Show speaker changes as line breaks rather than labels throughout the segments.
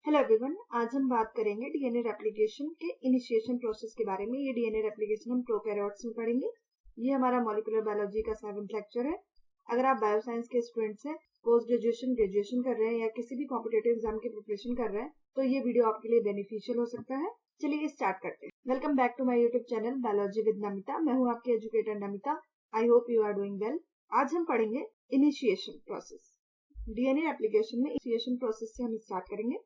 Hello everyone, आज हम बात करेंगे डीएनए रेप्लिकेशन के इनिशिएशन प्रोसेस के बारे में। ये डीएनए रेप्लिकेशन हम प्रोकैरियोट्स में पढ़ेंगे। ये हमारा मॉलिक्यूलर बायोलॉजी का 7th लेक्चर है। अगर आप बायोसाइंस के स्टूडेंट्स हैं, पोस्ट ग्रेजुएशन कर रहे हैं या किसी भी कॉम्पिटेटिव एग्जाम की प्रिपरेशन कर रहे हैं, तो ये वीडियो आपके लिए बेनिफिशियल हो सकता है। चलिए स्टार्ट करते हैं। Welcome back to my YouTube channel biology with Namita. मैं हूँ आपकी educator Namita. I hope you are doing well. आज हम पढ़ेंगे इनिशिएशन प्रोसेस। डीएनए रेप्लिकेशन में इनिशिएशन प्रोसेस से हम स्टार्ट करेंगे।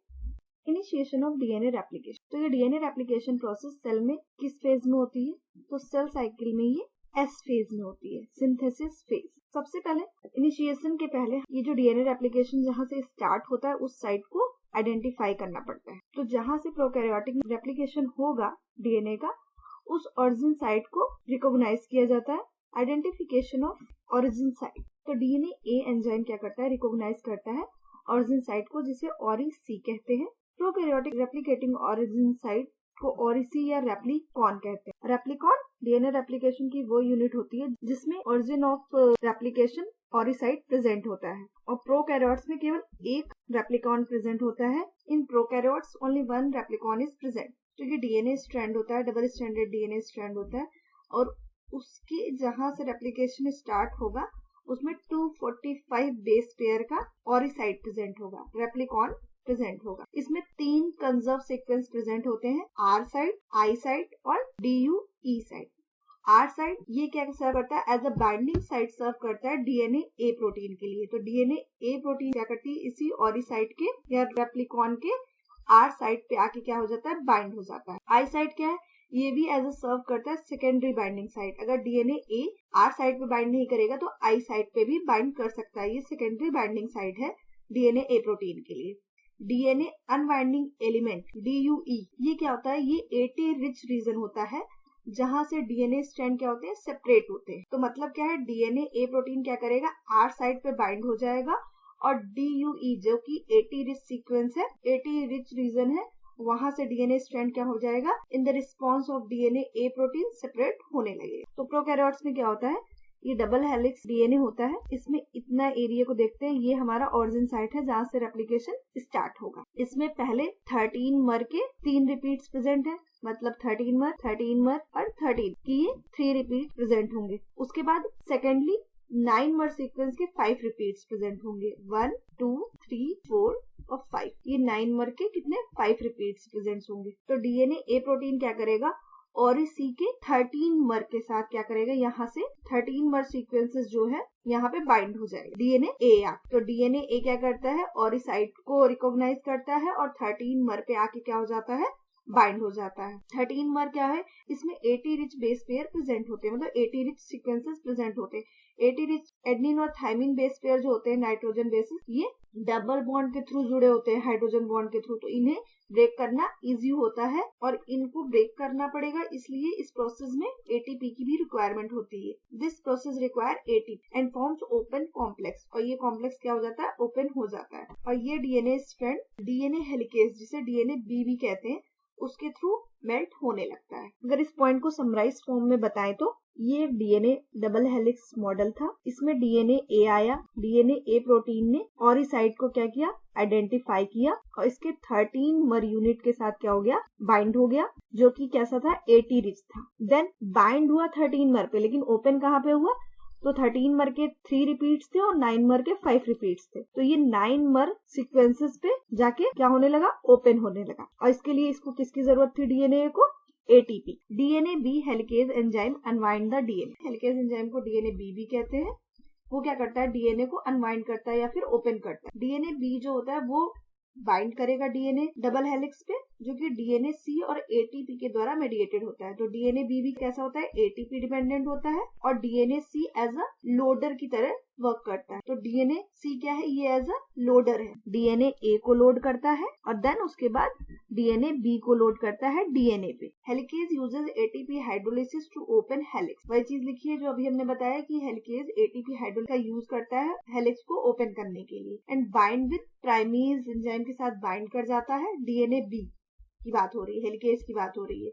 Initiation of DNA replication. तो ये डीएनए रेप्लिकेशन प्रोसेस सेल में किस फेज में होती है? तो सेल साइकिल में ये एस फेज में होती है, सिंथेसिस फेज। सबसे पहले इनिशिएशन के पहले ये जो डीएनए रेप्लिकेशन जहाँ से स्टार्ट होता है उस साइट को आइडेंटिफाई करना पड़ता है। तो जहाँ से प्रोकैरियोटिक रेप्लिकेशन होगा डीएनए का, उस ओरिजिन साइट को रिकॉग्नाइज किया जाता है। Identification of origin site. तो डीएनए ए एंजाइम क्या करता है? रिकॉग्नाइज करता है ओरिजिन साइट को, जिसे ओरी-सी कहते हैं। प्रोकैरियोटिक रेप्लिकेटिंग ओरिजिन साइट को ओरी-सी या रेप्लिकॉन कहते हैं। रेप्लिकॉन डीएनए रेप्लिकेशन की वो यूनिट होती है जिसमें ओरिजिन ऑफ रेप्लिकेशन ओरी साइट प्रेजेंट होता है। और प्रोकैरियोट्स में केवल एक रेप्लिकॉन प्रेजेंट होता है। In prokaryotes only one replicon is present. तो ये डीएनए स्ट्रैंड होता है, डबल स्ट्रैंडेड डीएनए स्ट्रैंड होता है, और उसके जहां से रेप्लिकेशन स्टार्ट होगा उसमें 245 बेस पेयर का ओरी साइट प्रेजेंट होगा, रेप्लिकॉन प्रेजेंट होगा। इसमें 3 कंजर्व सीक्वेंस प्रेजेंट होते हैं, आर साइट, आई साइट और DUE साइट। आर साइट ये क्या सर्व करता है? एज अ बाइंडिंग साइट सर्व करता है डीएनए ए प्रोटीन के लिए। तो डीएनए ए प्रोटीन क्या करती है? इसी ओरी साइट के या रेप्लिकॉन के आर साइट पे आके क्या हो जाता है? बाइंड हो जाता है। आई साइट क्या है? ये भी एज अ सर्व करता है सेकेंडरी बाइंडिंग साइट। अगर डीएनए ए आर साइट पे बाइंड नहीं करेगा तो आई साइट पे भी बाइंड कर सकता है। ये सेकेंडरी बाइंडिंग साइट है डीएनए ए प्रोटीन के लिए। डीएनए अनबाइंडिंग एलिमेंट DUE ये क्या होता है? ये AT रिच रीजन होता है जहां से डीएनए स्ट्रैंड क्या होते हैं? सेपरेट होते हैं। तो मतलब क्या है? डीएनए ए प्रोटीन क्या करेगा? आर साइट पे बाइंड हो जाएगा और DUE जो कि AT रिच सीक्वेंस है, AT रिच रीजन है, वहां से डीएनए स्ट्रैंड क्या हो जाएगा? In the response of DNA A protein separate होने लगेगा। तो प्रोकैरियोट्स में क्या होता है? ये डबल हेलिक्स डीएनए होता है। इसमें इतना एरिया को देखते हैं, ये हमारा ओरिजिन साइट है जहां से रेप्लिकेशन स्टार्ट होगा। इसमें पहले 13 मर के 3 रिपीट्स प्रेजेंट है, मतलब 13 मर और 13 की ये 3 रिपीट प्रेजेंट होंगे। उसके बाद सेकेंडली 9 मर सीक्वेंस के 5 रिपीट्स प्रेजेंट होंगे, 1 2 3 4 और 5। ये 9 मर के कितने? 5 रिपीट्स प्रेजेंट होंगे। तो डीएनए ए प्रोटीन क्या करेगा? ओरी-सी के 13 मर के साथ क्या करेगा? यहाँ से 13 मर सीक्वेंसेस जो है यहाँ पे बाइंड हो जाएगा डीएनए ए। तो डीएनए ए क्या करता है? ओरी साइट को रिकॉग्नाइज करता है और 13 मर पे आके क्या हो जाता है? बाइंड हो जाता है। 13 मर क्या है? इसमें AT rich base pair present होते हैं, मतलब AT रिच सीक्वेंसेस प्रेजेंट होते हैं। AT रिच एडेनिन और थायमिन बेस पेयर जो होते हैं नाइट्रोजन बेसिस, ये डबल बॉन्ड के थ्रू जुड़े होते हैं हाइड्रोजन बॉन्ड के थ्रू। तो इन्हें ब्रेक करना इजी होता है और इनको ब्रेक करना पड़ेगा, इसलिए इस प्रोसेस में ATP की भी रिक्वायरमेंट होती है। This process require ATP and forms open complex, और ये कॉम्प्लेक्स क्या हो जाता है? ओपन हो जाता है। और ये डीएनए स्ट्रैंड डीएनए हेलिकेज, जिसे डीएनए बी भी कहते हैं, उसके थ्रू मेल्ट होने लगता है। अगर इस पॉइंट को समराइज फॉर्म में बताएं तो ये डीएनए डबल हेलिक्स मॉडल था। इसमें डीएनए ए आया, डीएनए ए प्रोटीन ने ओरी साइट को क्या किया? आइडेंटिफाई किया और इसके 13 मर यूनिट के साथ क्या हो गया? बाइंड हो गया, जो कि कैसा था? AT रिच था। देन बाइंड हुआ 13 मर पे, लेकिन ओपन कहाँ पे हुआ? तो 13 मर के 3 रिपीट्स थे और 9 मर के 5 रिपीट्स थे। तो ये 9 मर सीक्वेंसेस पे जाके क्या होने लगा? ओपन होने लगा। और इसके लिए इसको किसकी जरूरत थी? डीएनए को ATP। DNA B helicase enzyme unwind the DNA. Helicase enzyme को डीएनए बी भी कहते हैं। वो क्या करता है? डीएनए को अनवाइंड करता है या फिर ओपन करता है। डीएनए बी जो होता है वो बाइंड करेगा डीएनए डबल हेलिक्स पे, जो कि डीएनए सी और ATP के द्वारा मेडिएटेड होता है। तो डीएनए बी भी कैसा होता है? ATP डिपेंडेंट होता है और DNA C as a loader की तरह वर्क करता है। तो डीएनए सी क्या है? ये एज अ लोडर है। डीएनए ए को लोड करता है और देन उसके बाद डीएनए बी को लोड करता है डीएनए पे। Helicase uses ATP hydrolysis to open helix. वही चीज लिखी है जो अभी हमने बताया कि हेलिकेज ATP हाइड्रोल का यूज करता है हेलिक्स को ओपन करने के लिए। And bind with primase enzyme के साथ बाइंड कर जाता है। डीएनए बी की बात हो रही है, हेलिकेज की बात हो रही है।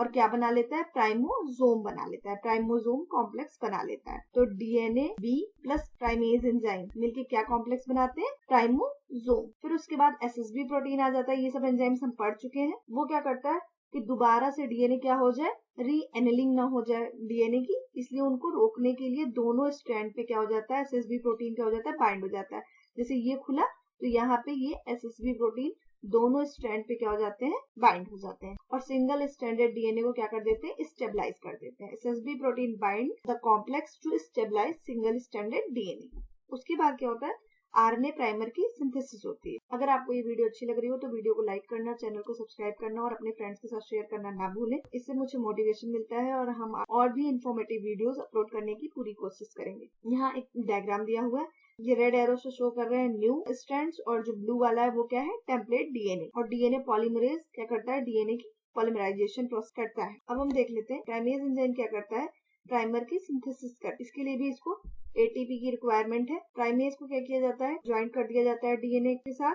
और क्या बना लेता है, प्राइमोसोम बना लेता है, प्राइमोसोम कॉम्प्लेक्स बना लेता है। तो DNA B plus primase enzyme मिलके क्या कॉम्प्लेक्स बनाते हैं, प्राइमोसोम। फिर उसके बाद एसएसबी प्रोटीन आ जाता है। ये सब एंजाइम्स हम पढ़ चुके हैं। वो क्या करता है कि दोबारा से डीएनए क्या हो जाए, रीएनिलिंग ना हो जाए डीएनए की, इसलिए उनको रोकने के लिए दोनों स्ट्रैंड पे क्या हो जाता है, एसएसबी प्रोटीन क्या हो जाता है, बाइंड हो जाता है। जैसे ये खुला तो यहाँ पे ये एसएसबी प्रोटीन दोनों स्ट्रैंड पे क्या हो जाते हैं, बाइंड हो जाते हैं और सिंगल स्ट्रैंडेड डीएनए को क्या कर देते हैं, स्टेबलाइज कर देते हैं। SSB protein bind the complex to stabilise single stranded DNA. उसके बाद क्या होता है, आरएनए प्राइमर की सिंथेसिस होती है। अगर आपको ये वीडियो अच्छी लग रही हो तो वीडियो को लाइक करना, चैनल को सब्सक्राइब करना और अपने फ्रेंड्स के साथ शेयर करना ना भूलें। इससे मुझे मोटिवेशन मिलता है और हम और भी इंफॉर्मेटिव वीडियोस अपलोड करने की पूरी कोशिश करेंगे। यहाँ एक डायग्राम दिया हुआ है, ये रेड एरो से शो कर रहे हैं न्यू स्ट्रैंड्स और जो ब्लू वाला है वो क्या है, टेम्पलेट डीएनए। और डीएनए पॉलीमरेज क्या करता है, डीएनए की पॉलीमराइजेशन प्रोसेस करता है। अब हम देख लेते हैं प्राइमेज एंजाइम क्या करता है, प्राइमर की सिंथेसिस कर। इसके लिए भी इसको एटीपी की रिक्वायरमेंट है। प्राइमेज को क्या किया जाता है, ज्वाइंट कर दिया जाता है डीएनए के साथ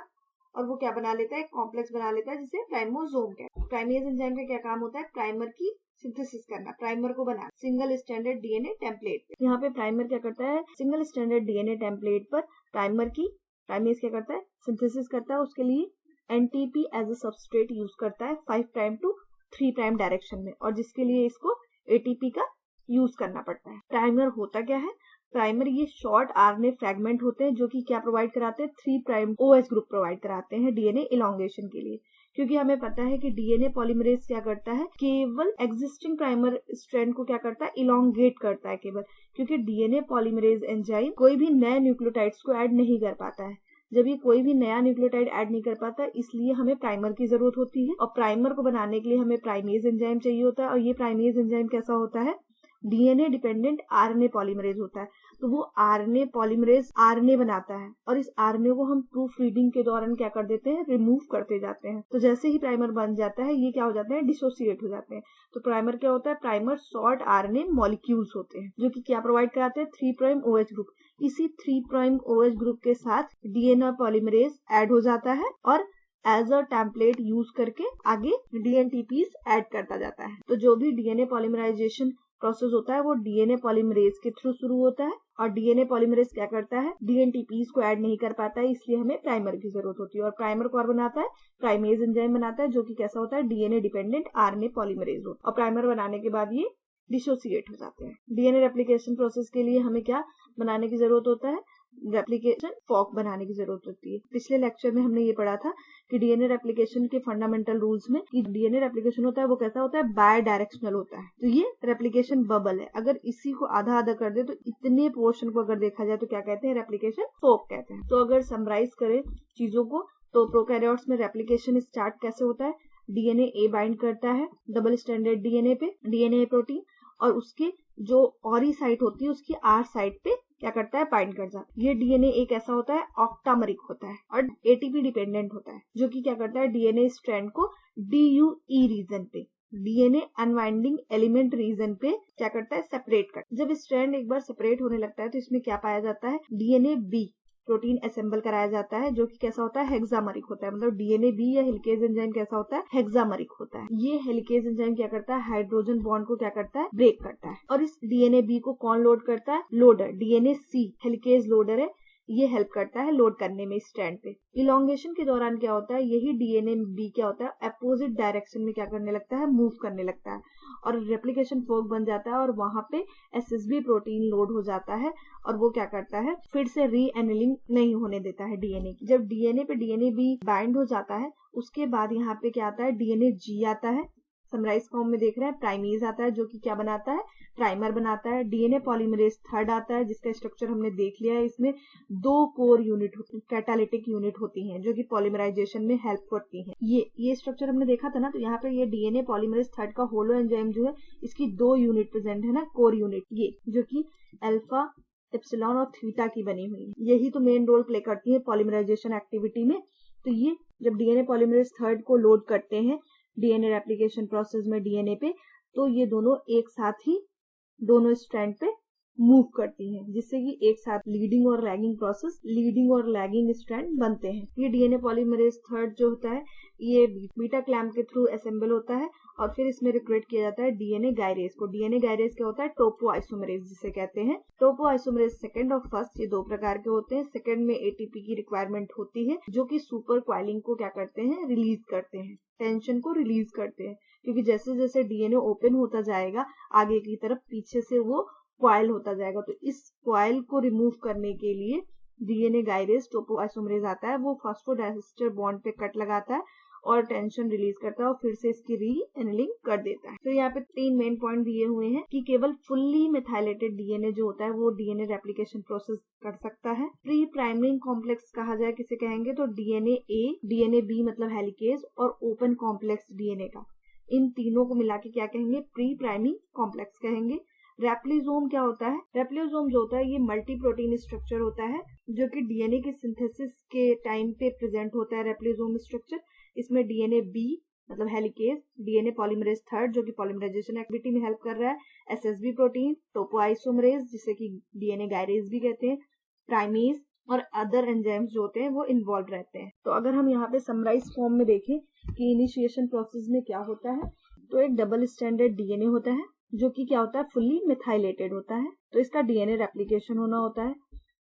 और वो क्या बना लेता है, कॉम्प्लेक्स बना लेता है जिसे प्राइमोसोम कहते हैं। प्राइमेज एंजाइम का क्या काम होता है, प्राइमर की सिंथेसिस करना, प्राइमर को बनाना सिंगल स्टैंडर्ड डीएनए टेम्पलेट पे। यहाँ पे प्राइमर क्या करता है, सिंगल स्टैंडर्ड डीएनए टेम्पलेट पर प्राइमर की प्राइमेज क्या करता है, सिंथेसिस करता है। उसके लिए NTP as a substrate use करता है 5 प्राइम टू 3 प्राइम डायरेक्शन में और जिसके लिए इसको एटीपी का यूज करना पड़ता है। प्राइमर होता क्या है, प्राइमर ये शॉर्ट आरएनए फ्रैगमेंट होते हैं जो कि क्या प्रोवाइड कराते हैं, 3 प्राइम ओएच ग्रुप प्रोवाइड कराते हैं डीएनए इलॉन्गेशन के लिए। क्योंकि हमें पता है कि डीएनए पॉलीमरेज क्या करता है, केवल एग्जिस्टिंग प्राइमर स्ट्रैंड को क्या करता है, इलॉन्गेट करता है केवल। क्योंकि डीएनए पॉलीमरेज एंजाइम कोई भी नए न्यूक्लियोटाइड्स को ऐड नहीं कर पाता है। जब ये कोई भी नया न्यूक्लियोटाइड ऐड नहीं कर पाता, इसलिए हमें प्राइमर की जरूरत होती है और प्राइमर को बनाने के लिए हमें प्राइमेज एंजाइम चाहिए होता है। और ये प्राइमेज एंजाइम कैसा होता है, डीएनए डिपेंडेंट आरएनए पॉलीमरेज होता है। तो वो आरएनए पॉलीमरेज आरएनए बनाता है और इस आरएनए को हम प्रूफ रीडिंग के दौरान क्या कर देते हैं, रिमूव करते जाते हैं। तो जैसे ही प्राइमर बन जाता है ये क्या हो जाते हैं, डिसोसिएट हो जाते हैं। तो प्राइमर क्या होता है, प्राइमर शॉर्ट आरएनए मॉलिक्यूल्स होते हैं जो कि क्या प्रोवाइड कराते हैं, 3 प्राइम ओएच ग्रुप। इसी 3 प्राइम ओएच ग्रुप के साथ डीएनए पॉलीमरेज ऐड हो जाता है और एज अ टेम्पलेट यूज करके आगे डीएनटीपीज ऐड करता जाता है। तो जो भी डीएनए पॉलीमराइजेशन प्रोसेस होता है वो डीएनए पॉलीमरेज के थ्रू शुरू होता है और डीएनए पॉलीमरेज क्या करता है, डीएनटीपीज को ऐड नहीं कर पाता है, इसलिए हमें प्राइमर की जरूरत होती है। और प्राइमर कौन बनाता है, प्राइमेज एंजाइम बनाता है जो कि कैसा होता है, डीएनए डिपेंडेंट आरएनए पॉलीमरेज होता है। और प्राइमर बनाने के बाद ये डिसोसिएट हो जाते हैं। डीएनए रेप्लिकेशन प्रोसेस के लिए हमें क्या बनाने की जरूरत होता है, रेप्लिकेशन फॉर्क बनाने की जरूरत होती है। पिछले लेक्चर में हमने ये पढ़ा था कि डीएनए रेप्लिकेशन के फंडामेंटल रूल्स में कि डीएनए रेप्लिकेशन होता है वो कैसा होता है, बाय डायरेक्शनल होता है। तो ये रेप्लिकेशन बबल है। अगर इसी को आधा आधा कर दे तो इतने पोर्शन को अगर देखा जाए तो क्या कहते हैं, रेप्लिकेशन फॉर्क कहते हैं। तो अगर समराइज करें चीजों को तो प्रोकैरियोट्स में रेप्लिकेशन स्टार्ट कैसे होता है, डीएनए ए बाइंड करता है डबल स्टैंडर्ड डीएनए पे, डीएनए प्रोटीन, और उसके जो ऑरी साइट होती है उसकी आर साइट पे क्या करता है, बाइंड कर जाता है। ये डीएनए एक ऐसा होता है ऑक्टामरिक होता है और एटीपी डिपेंडेंट होता है जो कि क्या करता है, डीएनए स्ट्रैंड को डीयूई रीजन पे, डीएनए अनवाइंडिंग एलिमेंट रीजन पे क्या करता है, सेपरेट करता है। जब स्ट्रैंड एक बार सेपरेट होने लगता है तो इसमें क्या पाया जाता है, डीएनए बी प्रोटीन असेंबल कराया जाता है जो कि कैसा होता है, हेक्सामेरिक होता है। मतलब डीएनए बी या हेलिकेज एंजाइम कैसा होता है, हेक्सामेरिक होता है। ये हेलिकेज एंजाइम क्या करता है, हाइड्रोजन बॉन्ड को क्या करता है, ब्रेक करता है। और इस डीएनए बी को कौन लोड करता है, लोडर, डीएनए सी हेलिकेज लोडर है, ये हेल्प करता है लोड करने में स्ट्रैंड पे। इलॉन्गेशन के दौरान क्या होता है, यही डीएनए बी क्या होता है, अपोजिट डायरेक्शन में क्या करने लगता है, मूव करने लगता है और रेप्लिकेशन फोर्क बन जाता है और वहां पे एसएसबी प्रोटीन लोड हो जाता है और वो क्या करता है, फिर से रीएनिलिंग नहीं होने देता है डीएनए की। जब डीएनए पे डीएनए बी बाइंड हो जाता है उसके बाद यहाँ पे क्या आता है, डीएनए जी आता है, समराइज फॉर्म में देख रहे हैं, प्राइमेज आता है जो कि क्या बनाता है, प्राइमर बनाता है। डीएनए पॉलीमरेज थर्ड आता है जिसका स्ट्रक्चर हमने देख लिया है। इसमें 2 कोर यूनिट कैटालिटिक यूनिट होती हैं जो कि पॉलीमराइजेशन में हेल्प करती हैं। ये स्ट्रक्चर हमने देखा था ना, तो यहाँ पे ये डीएनए पॉलीमरेज थर्ड का होलो एंजाइम जो है इसकी 2 यूनिट प्रेजेंट है ना, कोर यूनिट, ये जो कि अल्फा, एप्सिलॉन और थीटा की बनी हुई है। यही तो मेन रोल प्ले करती है पॉलीमराइजेशन एक्टिविटी में। तो ये जब डीएनए पॉलीमरेज थर्ड को लोड करते हैं डीएनए रेप्लिकेशन प्रोसेस में डीएनए पे, तो ये दोनों एक साथ ही दोनों स्ट्रैंड पे मूव करती हैं, जिससे कि एक साथ लीडिंग और लैगिंग प्रोसेस, लीडिंग और लैगिंग स्ट्रैंड बनते हैं। ये डीएनए पॉलीमरेज थर्ड जो होता है ये बीटा क्लैम्प के थ्रू असेंबल होता है और फिर इसमें रिक्रिएट किया जाता है डीएनए गायरेज को। डीएनए गायरेज क्या होता है? टोपो आइसोमरेज जिसे कहते हैं। टोपो आइसोमरेज सेकंड और फर्स्ट ये दो प्रकार के होते हैं। सेकंड में एटीपी की रिक्वायरमेंट होती है जो कि सुपर क्वाइलिंग को क्या करते हैं? रिलीज करते हैं, टेंशन को रिलीज करते हैं, क्योंकि जैसे जैसे डीएनए ओपन होता जाएगा आगे की तरफ पीछे से वो क्वाइल होता जाएगा। तो इस क्वाइल को रिमूव करने के लिए डीएनए गायरेज टोपो आइसोमरेज आता है, वो फॉस्फोडाइएस्टर बॉन्ड पे कट लगाता है और टेंशन रिलीज करता है और फिर से इसकी री एनिलिंग कर देता है। तो यहाँ पे 3 मेन पॉइंट दिए हुए हैं कि केवल फुल्ली मेथाइलेटेड डीएनए जो होता है वो डीएनए रेप्लिकेशन प्रोसेस कर सकता है। प्री प्राइमरी कॉम्प्लेक्स कहा जाए किसे कहेंगे? तो डीएनए ए, डीएनए बी मतलब हेलिकेज और ओपन कॉम्प्लेक्स डीएनए का, इन तीनों को मिला के क्या कहेंगे? प्री प्राइमरी कॉम्प्लेक्स कहेंगे। रेप्लिजोम क्या होता है? रेप्लिजोम जो होता है ये मल्टी प्रोटीन स्ट्रक्चर होता है जो कि डीएनए के सिंथेसिस के टाइम पे प्रेजेंट होता है। रेप्लिजोम स्ट्रक्चर इसमें डीएनए बी मतलब हेलिकेज, डीएनए पॉलीमरेज थर्ड जो कि पॉलीमराइजेशन एक्टिविटी में हेल्प कर रहा है, एसएसबी प्रोटीन, टोपो आइसोमरेज जिसे कि डीएनए गायरेज भी कहते हैं, प्राइमेज और अदर एंजाइम्स जो होते हैं वो इन्वॉल्व रहते हैं। तो अगर हम यहाँ पे समराइज फॉर्म में देखें कि इनिशिएशन प्रोसेस में क्या होता है, तो एक डबल स्टैंडर्ड डीएनए होता है जो कि क्या होता है? फुल्ली मिथाइलेटेड होता है। तो इसका डीएनए रेप्लिकेशन होना होता है।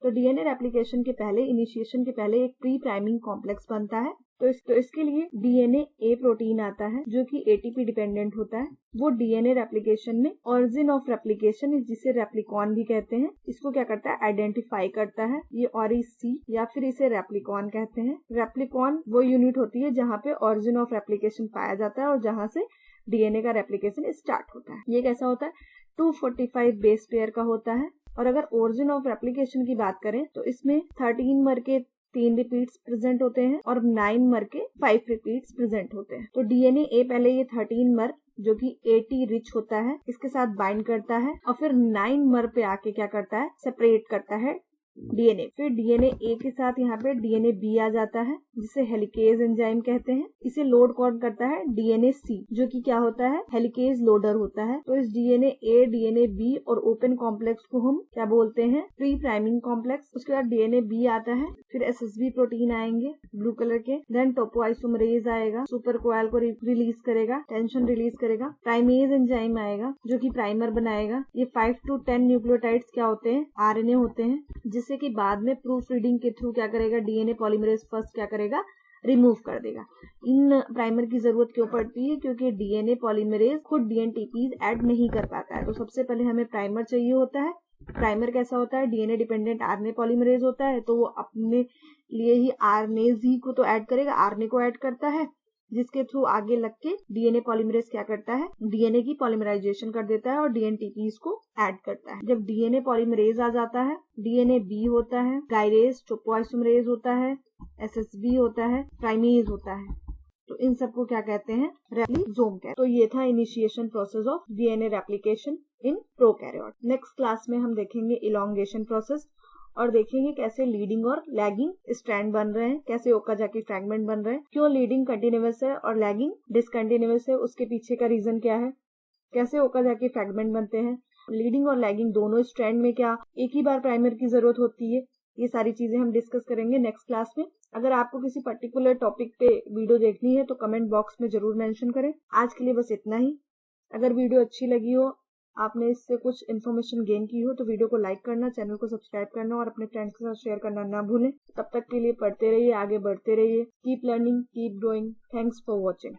तो डीएनए रेप्लिकेशन के पहले, इनिशिएशन के पहले एक प्री प्राइमिंग कॉम्प्लेक्स बनता है। तो इसके लिए डीएनए ए प्रोटीन आता है जो कि एटीपी डिपेंडेंट होता है। वो डीएनए रेप्लिकेशन में ऑरिजिन ऑफ रेप्लिकेशन जिसे रेप्लिकॉन भी कहते हैं, इसको क्या करता है? आइडेंटिफाई करता है। ये ऑरिसी या फिर इसे रेप्लिकॉन कहते हैं। रेप्लिकॉन वो यूनिट होती है जहाँ पे ऑरिजिन ऑफ रेप्लिकेशन पाया जाता है और जहाँ से डीएनए का रेप्लिकेशन स्टार्ट होता है। ये कैसा होता है? 245 बेस पेयर का होता है। और अगर ओरिजिन ऑफ रेप्लिकेशन की बात करें तो इसमें 13 मर के 3 रिपीट्स प्रेजेंट होते हैं और 9 मर के 5 रिपीट्स प्रेजेंट होते हैं। तो डीएनए ए पहले ये 13 मर जो कि 80 रिच होता है इसके साथ बाइंड करता है और फिर 9 मर पे आके क्या करता है? सेपरेट करता है डीएनए। फिर डीएनए ए के साथ यहाँ पे डीएनए बी आ जाता है जिसे हेलिकेज एंजाइम कहते हैं। इसे लोड कौन करता है? डीएनए सी जो कि क्या होता है? हेलिकेज लोडर होता है। तो इस डीएनए ए, डीएनए बी और ओपन कॉम्प्लेक्स को हम क्या बोलते हैं? Pre priming complex. उसके बाद डीएनए बी आता है, फिर एसएसबी प्रोटीन आएंगे ब्लू कलर के, देन टोपो आइसोमरेज आएगा, सुपर कोयल को रिलीज करेगा, टेंशन रिलीज करेगा, प्राइमेज एंजाइम आएगा जो कि प्राइमर बनाएगा। ये 5 to 10 न्यूक्लियोटाइड्स क्या होते हैं? आरएनए होते हैं, जिससे कि बाद में प्रूफ रीडिंग के थ्रू क्या करेगा? डीएनए पॉलीमरेज फर्स्ट क्या करेगा? रिमूव कर देगा। इन प्राइमर की जरूरत क्यों पड़ती है? क्योंकि डीएनए पॉलीमरेज खुद डीएनटीपीज ऐड नहीं कर पाता है। तो सबसे पहले हमें प्राइमर चाहिए होता है। प्राइमर कैसा होता है? डीएनए डिपेंडेंट आरएनए पॉलीमरेज होता है, तो वो अपने लिए ही आरएनएज ही को तो ऐड करेगा, आरएनए को ऐड करता है, जिसके थ्रू आगे लग के डीएनए पॉलीमरेज क्या करता है? डीएनए की पॉलीमराइजेशन कर देता है और डीएनटीपीज को ऐड करता है। जब डीएनए पॉलीमरेज आ जाता है, डीएनए बी होता है, गायरेज, टोपो आइसोमरेज होता है, एसएसबी होता है, प्राइमेज होता है। तो इन सबको क्या कहते हैं? रेप्लिजोम कहते हैं। तो ये था initiation process of DNA replication in prokaryote. Next class में हम देखेंगे इलॉन्गेशन प्रोसेस और देखेंगे कैसे लीडिंग और लैगिंग स्ट्रैंड बन रहे हैं, कैसे ओकाजाकी फ्रैगमेंट बन रहे हैं, क्यों लीडिंग कंटिन्यूअस है और लैगिंग डिसकंटिन्यूअस है, उसके पीछे का रीजन क्या है, कैसे ओकाजाकी फ्रैगमेंट बनते हैं, लीडिंग और लैगिंग दोनों स्ट्रैंड में क्या एक ही बार प्राइमर की जरूरत होती है। ये सारी चीजें हम डिस्कस करेंगे नेक्स्ट क्लास में। अगर आपको किसी पर्टिकुलर टॉपिक पे वीडियो देखनी है तो कमेंट बॉक्स में जरूर मेंशन करें। आज के लिए बस इतना ही। अगर वीडियो अच्छी लगी हो, आपने इससे कुछ इन्फॉर्मेशन गेन की हो, तो वीडियो को लाइक करना, चैनल को सब्सक्राइब करना और अपने फ्रेंड्स के साथ शेयर करना ना भूलें। तब तक के लिए पढ़ते रहिए, आगे बढ़ते रहिए। Keep learning, keep growing. Thanks for watching.